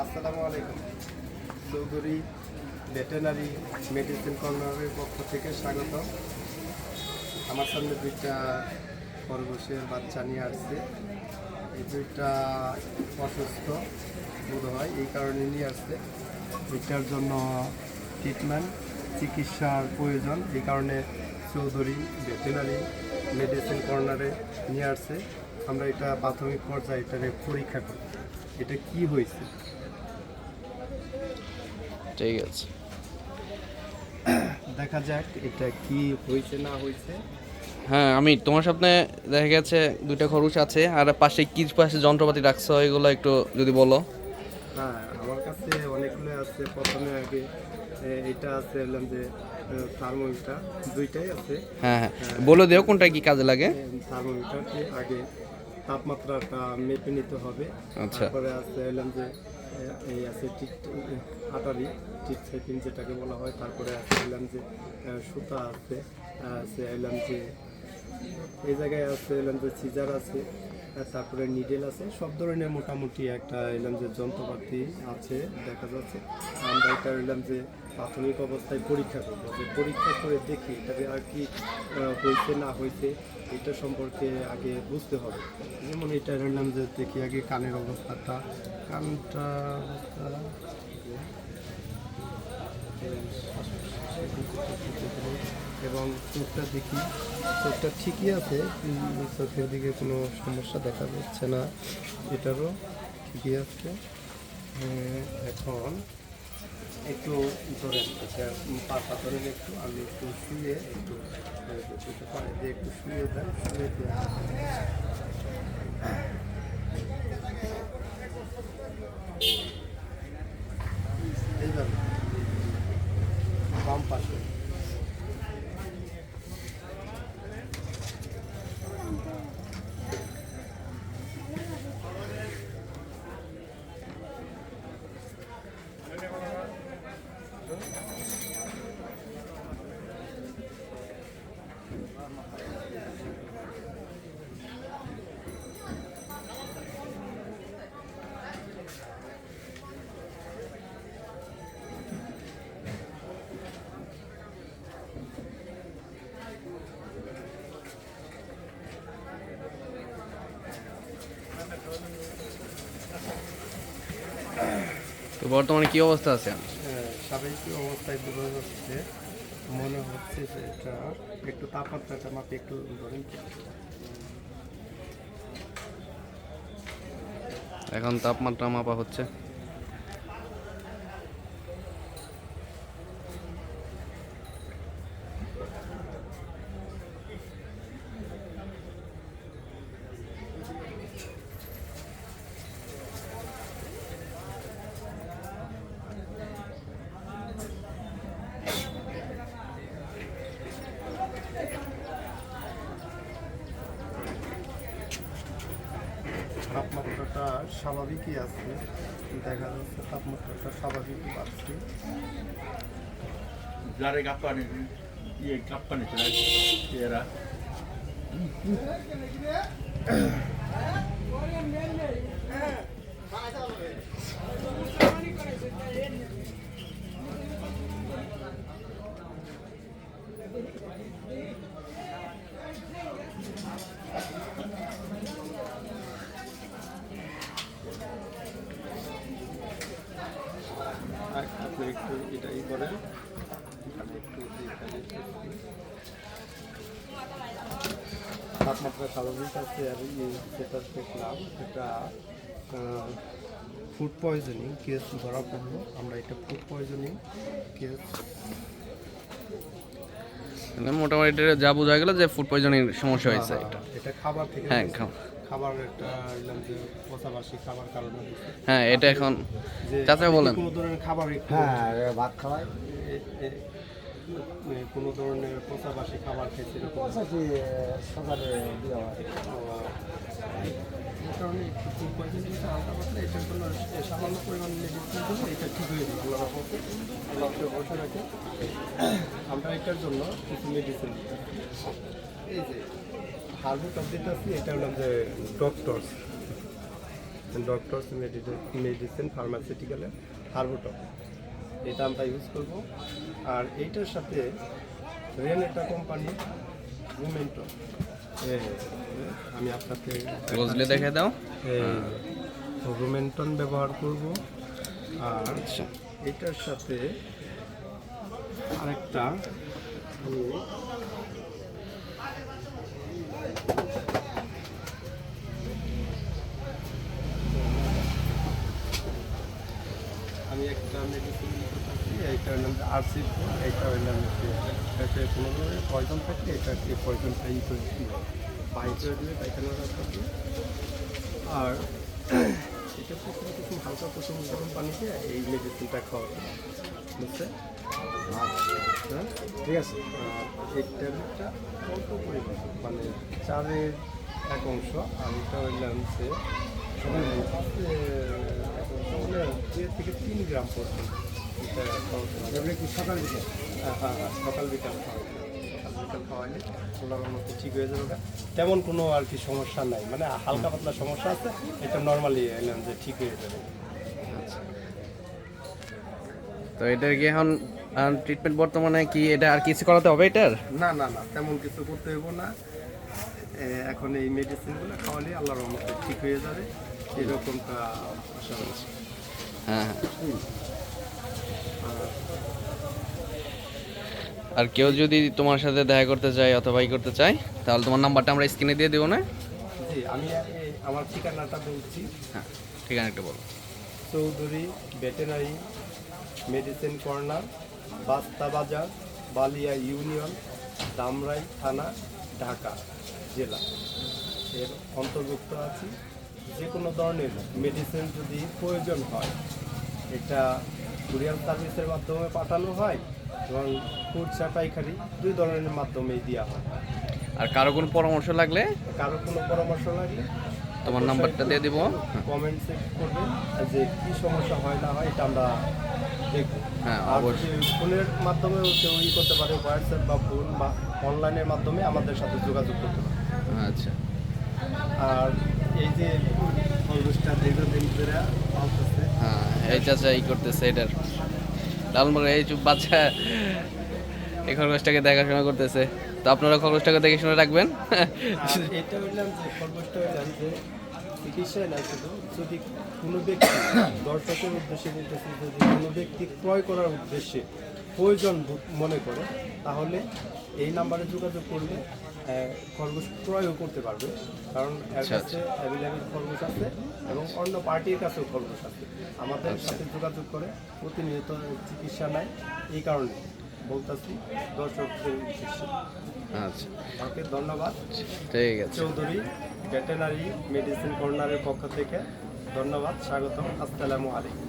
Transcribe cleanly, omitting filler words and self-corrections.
আসসালামু আলাইকুম। Chowdhury veterinary medicine কর্নারের পক্ষ থেকে স্বাগত। আমার সামনে দুইটা খরগোশের বাচ্চা নিয়ে আসছে। এই দুইটা অসুস্থ বোধ হয়, এই কারণে নিয়ে আসছে। এটার জন্য ট্রিটমেন্ট চিকিৎসার প্রয়োজন, এই কারণে চৌধুরী ভেটেনারি মেডিসিন কর্নারে নিয়ে আসছে। আমরা এটা প্রাথমিক পর্যায়ে এটারে পরীক্ষা করি, এটা কি হয়েছে। ঠিক আছে, দেখা যাক এটা কি হয়েছে না হয়েছে। হ্যাঁ আমি তোমার সামনে দেখা গেছে দুইটা খরগোশ আছে, আর পাশে কি পাশে যন্ত্রপাতি রাখছো এগুলো একটু যদি বলো। হ্যাঁ, আমার কাছে অনেকগুলো আছে। প্রথমে আগে এটা আছে, বললাম যে থার্মোমিটার, দুইটাই আছে। হ্যাঁ হ্যাঁ, বলে দিও কোনটা কি কাজে লাগে। থার্মোমিটারকে আগে তাপমাত্রাটা মেপে নিতে হবে। আচ্ছা। তারপরে আছে এলাম যে এই আছে টিক হাঁটারি, টিক সেপিং যেটাকে বলা হয়। তারপরে আছে এলাম যে সুতা আছে, এলাম যে এই জায়গায় আছে এলাম যে সিজার আছে, তারপরে নিডেল আছে। সব ধরনের মোটামুটি একটা এলাম যে যন্ত্রপাতি আছে দেখা যাচ্ছে। আমরা এটা এলাম যে প্রাথমিক অবস্থায় পরীক্ষা করবো, যে পরীক্ষা করে দেখি এটাকে আর কি হয়েছে না হয়েছে এটা সম্পর্কে আগে বুঝতে হবে। যেমন এটা এলাম যে দেখি আগে কানের অবস্থাটা, কানটা অবস্থা এবং চোখটা দেখি, চোখটা ঠিকই আছে, চোখের দিকে কোনো সমস্যা দেখা যাচ্ছে না, এটারও ঠিকই আছে। এখন একটু ধরে পাথরের একটু আমি একটু শুয়ে একটু পায়ে দিয়ে একটু শুয়ে দেন, শুয়ে দিয়ে এইভাবে বাম পাশে তো বর্তমানে কি অবস্থা আছে? স্বাভাবিক অবস্থায় বোঝা যাচ্ছে, মনে হচ্ছে যে এটা একটু তাপমাত্রাটা মাপে একটু ধরেন। এখন তাপমাত্রা মাপা হচ্ছে। তাপমাত্রাটা স্বাভাবিকই আছে, দেখা যাচ্ছে তাপমাত্রাটা স্বাভাবিকই পাচ্ছি। Dari kapan ini? Iya kapan itu lagi? Era. আপনি একটু এটাই করেন, তাপমাত্রা স্বাভাবিক আছে। আর যেটা দেখলাম এটা ফুড পয়জনিং কেস ধরা পড়লো। আমরা এটা ফুড পয়জনিং কেস, মোটামুটি এটা যা বোঝা গেল যে ফুড পয়জনিং সমস্যা হয়েছে। এটা খাবার থেকে, হ্যাঁ খাবার একটা এলাম যে পচাবাসি খাবার কারণে। হ্যাঁ, এটা এখন চাচা বলেন। কোনো ধরনের খাবার, হ্যাঁ ভাত খাওয়াই, কোনো ধরনের পচাবাসি খাবার খেয়েছে সকালে দেওয়া হয়। এই কারণে একটু ফুড পয়জনিংটা হালকা পাতলা, এটার জন্য সামান্য পরিমাণ মেডিসিন দেবো, এটা ঠিক হয়ে যাবে। আল্লাহর রহমতে ডক্টর বসে রাখে, আমরা এটার জন্য কিছু মেডিসিন দিই। এই যে হার্বু টপ দিতে আসছি, এটা হলাম যে ডক্টরস ডক্টরস মেডিসিন ফার্মাসিউটিক্যালের হার্বোটপ, এটা আমরা ইউজ করব। আর এইটার সাথে রেনেটা কোম্পানির রুমেন্টন, আমি আপনাকে ক্লোজলি দেখে দাও। রুমেন্টন ব্যবহার করব। আর আচ্ছা, এটার সাথে আরেকটা আমি একটা মেডিসিন করতেছি, এইটার নাম আরসি, এইটা হইলাম এটাতে কোনো ধরনের পয়জন থাকলে এটা কি পয়জনটা ই করে দিবে, বাইক করে দিবে, পায়খানা রাস্তা দিয়ে। আর এটা প্রথমে কিছু হালকা কুসুম গরম পানিতে এই মেডিসিনটা খাওয়াবে, বুঝছে? হ্যাঁ, ঠিক আছে। এই ট্যাবলেটটা অল্প পরিমাণ, মানে 1/4 আর এটা হইলাম যে 2 থেকে 3 গ্রাম পর্যন্ত এটা খাওয়াতে কি সকাল বিকাল? হ্যাঁ, সকাল বিকাল খাওয়াইলে ওনার মতো ঠিক হয়ে যাবে। তেমন কোনো আর কি সমস্যা নাই, মানে হালকা পাতলা সমস্যা আছে, এটা নর্মালি এলাম যে ঠিক হয়ে যাবে। তো এটার কি এখন ট্রিটমেন্ট বর্তমানে কি এটা আর কিছু করাতে হবে এটার? না, তেমন কিছু করতে হইব না। এখন এই মেডিসিনগুলো খাওয়ালে আল্লাহর রহমতে ঠিক হয়ে যাবে, এরকমটা আশা করছি। হ্যাঁ। আর কেউ যদি তোমার সাথে দেখা করতে চায় অথবা ই করতে চায়, তাহলে তোমার নাম্বারটা আমরা স্ক্রিনে দিয়ে দেবো না? জি, আমি আমার ঠিকানাটা বলছি। হ্যাঁ, ঠিকানা একটা বলো। চৌধুরী ভেটেনারি মেডিসিন কর্নার, বাস্তা বাজার, বালিয়া ইউনিয়ন, দামরাই থানা, ঢাকা জেলা এর অন্তর্ভুক্ত আছি। যে কোনো ধরনের মেডিসিন যদি প্রয়োজন হয়, এটা কুরিয়ার সার্ভিসের মাধ্যমে পাঠানো হয় এবং খুচরা পাইকারি 2 ধরনের মাধ্যমেই দেওয়া হয়। আর কারো কোনো পরামর্শ লাগলে কারো কোনো পরামর্শ লাগলে তোমার নাম্বারটা দিয়ে দেবো। কমেন্টসে করবেন যে কী সমস্যা হয় না হয়, এটা আমরা দেখব। হ্যাঁ, আর অবশ্যই। ফোনের মাধ্যমে কেউ ই করতে পারে, হোয়াটসঅ্যাপ বা ফোন বা অনলাইনের মাধ্যমে আমাদের সাথে যোগাযোগ করতে পারে। আচ্ছা, আর এই যে খরগোশটা দীর্ঘদিন ধরে পালতেছে, হ্যাঁ, এই চাচা ই করতেছে এটার লালমোড়া, এই চুপ বাচ্চা এই খরগোশটাকে দেখাশোনা করতেছে। তো আপনারা খরগোশটাকে দেখে শুনে রাখবেন। আর এটা হইলাম যে খরগোশটা হইলাম যে চিকিৎসায় না, শুধু যদি কোনো ব্যক্তি, দর্শকের উদ্দেশ্যে বলতেছি, যদি কোনো ব্যক্তি ক্রয় করার উদ্দেশ্যে প্রয়োজন মনে করে, তাহলে এই নাম্বারে যোগাযোগ করলে খরগোশ ক্রয়ও করতে পারবে। কারণ এর কাছে অ্যাভেলেবেল খরগোশ আছে এবং অন্য পার্টির কাছেও খরগোশ আছে। আমাদের সাথে যোগাযোগ করে প্রতিনিয়ত চিকিৎসা নেয়, এই কারণে বলতেছি দর্শকদের উদ্দেশ্যে। আচ্ছা, ওকে, ধন্যবাদ। ঠিক আছে। চৌধুরী ভেটেনারি মেডিসিন কর্নারের পক্ষ থেকে ধন্যবাদ, স্বাগতম, আসসালামু আলাইকুম।